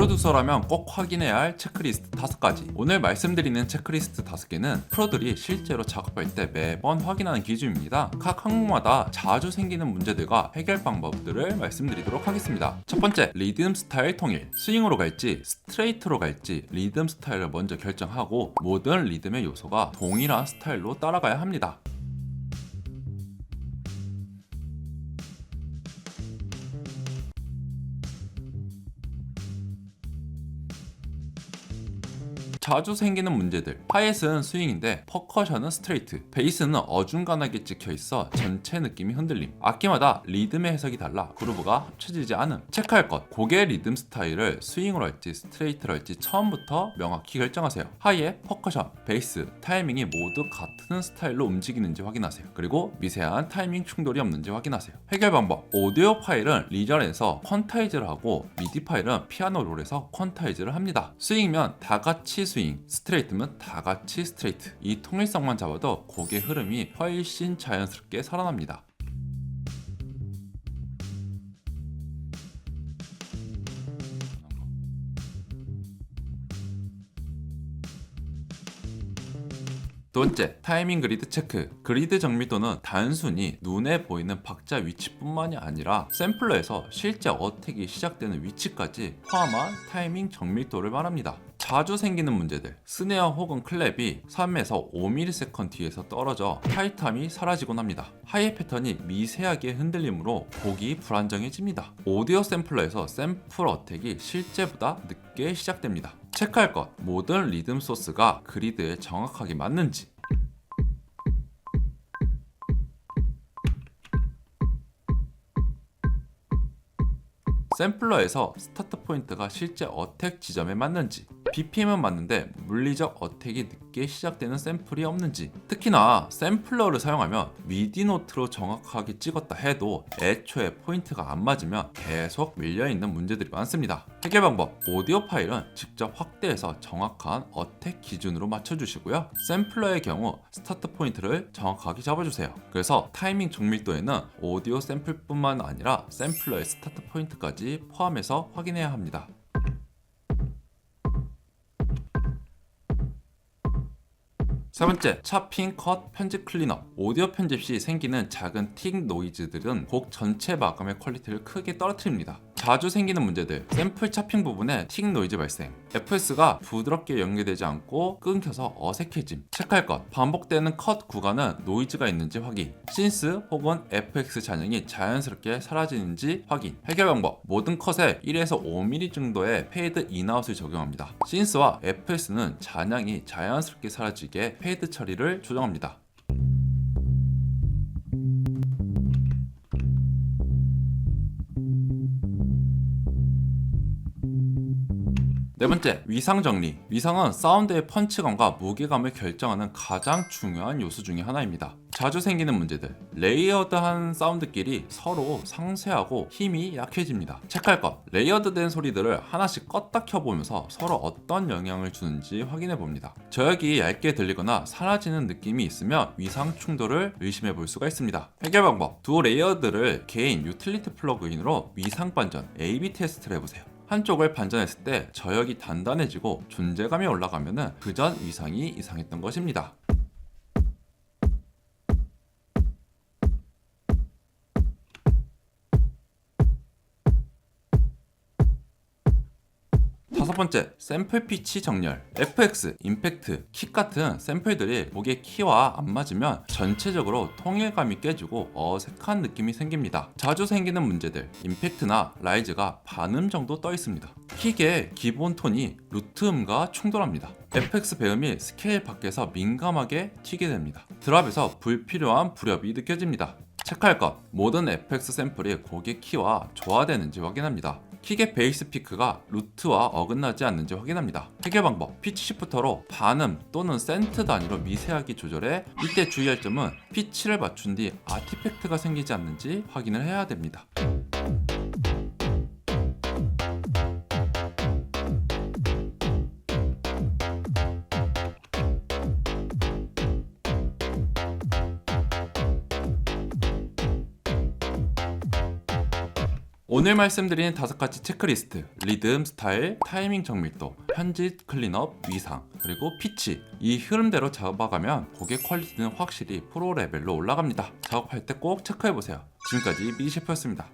프로듀서라면 꼭 확인해야 할 체크리스트 5가지. 오늘 말씀드리는 체크리스트 5개는 프로들이 실제로 작업할 때 매번 확인하는 기준입니다. 각 항목마다 자주 생기는 문제들과 해결 방법들을 말씀드리도록 하겠습니다. 첫 번째, 리듬 스타일 통일. 스윙으로 갈지 스트레이트로 갈지 리듬 스타일을 먼저 결정하고 모든 리듬의 요소가 동일한 스타일로 따라가야 합니다. 자주 생기는 문제들. 하이햇은 스윙인데 퍼커션은 스트레이트, 베이스는 어중간하게 찍혀있어 전체 느낌이 흔들림, 악기마다 리듬의 해석이 달라 그루브가 합쳐지지 않음. 체크할 것. 곡의 리듬 스타일을 스윙으로 할지 스트레이트로 할지 처음부터 명확히 결정하세요. 하이의 퍼커션, 베이스, 타이밍이 모두 같은 스타일로 움직이는지 확인하세요. 그리고 미세한 타이밍 충돌이 없는지 확인하세요. 해결 방법. 오디오 파일은 리절에서 퀀타이즈를 하고 미디 파일은 피아노 롤에서 퀀타이즈를 합니다. 스윙이면 다같이 스윙, 스트레이트면 다같이 스트레이트. 이 통일성만 잡아도 곡의 흐름이 훨씬 자연스럽게 살아납니다. 두 번째, 타이밍 그리드 체크. 그리드 정밀도는 단순히 눈에 보이는 박자 위치뿐만이 아니라 샘플러에서 실제 어택이 시작되는 위치까지 포함한 타이밍 정밀도를 말합니다. 자주 생기는 문제들. 스네어 혹은 클랩이 3에서 5ms 뒤에서 떨어져 타이트함이 사라지곤 합니다. 하이 패턴이 미세하게 흔들림으로 곡이 불안정해집니다. 오디오 샘플러에서 샘플 어택이 실제보다 늦게 시작됩니다. 체크할 것. 모든 리듬 소스가 그리드에 정확하게 맞는지. 샘플러에서 스타트 포인트가 실제 어택 지점에 맞는지, BPM은 맞는데 물리적 어택이 늦게 시작되는 샘플이 없는지. 특히나 샘플러를 사용하면 미디 노트로 정확하게 찍었다 해도 애초에 포인트가 안 맞으면 계속 밀려있는 문제들이 많습니다. 해결 방법. 오디오 파일은 직접 확대해서 정확한 어택 기준으로 맞춰주시고요. 샘플러의 경우 스타트 포인트를 정확하게 잡아주세요. 그래서 타이밍 정밀도에는 오디오 샘플뿐만 아니라 샘플러의 스타트 포인트까지 포함해서 확인해야 합니다. 세 번째, 차핑, 컷, 편집 클린업. 오디오 편집 시 생기는 작은 틱 노이즈들은 곡 전체 마감의 퀄리티를 크게 떨어뜨립니다. 자주 생기는 문제들. 샘플 차핑 부분에 틱 노이즈 발생, FS가 부드럽게 연결되지 않고 끊겨서 어색해짐. 체크할 것. 반복되는 컷 구간은 노이즈가 있는지 확인, 신스 혹은 FX 잔영이 자연스럽게 사라지는지 확인. 해결 방법. 모든 컷에 1에서 5mm 정도의 페이드 인아웃을 적용합니다. 신스와 FS는 잔향이 자연스럽게 사라지게 페이드 처리를 조정합니다. 네 번째, 위상 정리. 위상은 사운드의 펀치감과 무게감을 결정하는 가장 중요한 요소 중에 하나입니다. 자주 생기는 문제들. 레이어드한 사운드끼리 서로 상쇄하고 힘이 약해집니다. 체크할 것. 레이어드된 소리들을 하나씩 껐다 켜보면서 서로 어떤 영향을 주는지 확인해 봅니다. 저역이 얇게 들리거나 사라지는 느낌이 있으면 위상 충돌을 의심해 볼 수가 있습니다. 해결 방법. 두 레이어드를 개인 유틸리티 플러그인으로 위상 반전 A/B 테스트를 해보세요. 한쪽을 반전했을 때 저역이 단단해지고 존재감이 올라가면 그전 위상이 이상했던 것입니다. 다섯 번째, 샘플 피치 정렬. FX, 임팩트, 킥 같은 샘플들이 곡의 키와 안 맞으면 전체적으로 통일감이 깨지고 어색한 느낌이 생깁니다. 자주 생기는 문제들. 임팩트나 라이즈가 반음 정도 떠 있습니다. 킥의 기본 톤이 루트 음과 충돌합니다. FX 배음이 스케일 밖에서 민감하게 튀게 됩니다. 드랍에서 불필요한 불협이 느껴집니다. 체크할 것. 모든 FX 샘플이 곡의 키와 조화되는지 확인합니다. 킥의 베이스 피크가 루트와 어긋나지 않는지 확인합니다. 해결 방법. 피치 시프터로 반음 또는 센트 단위로 미세하게 조절해 이때 주의할 점은 피치를 맞춘 뒤 아티팩트가 생기지 않는지 확인을 해야 됩니다. 오늘 말씀드린 5가지 체크리스트, 리듬, 스타일, 타이밍 정밀도, 편집, 클린업, 위상, 그리고 피치, 이 흐름대로 잡아가면 곡의 퀄리티는 확실히 프로 레벨로 올라갑니다. 작업할 때 꼭 체크해보세요. 지금까지 미디 셰프였습니다.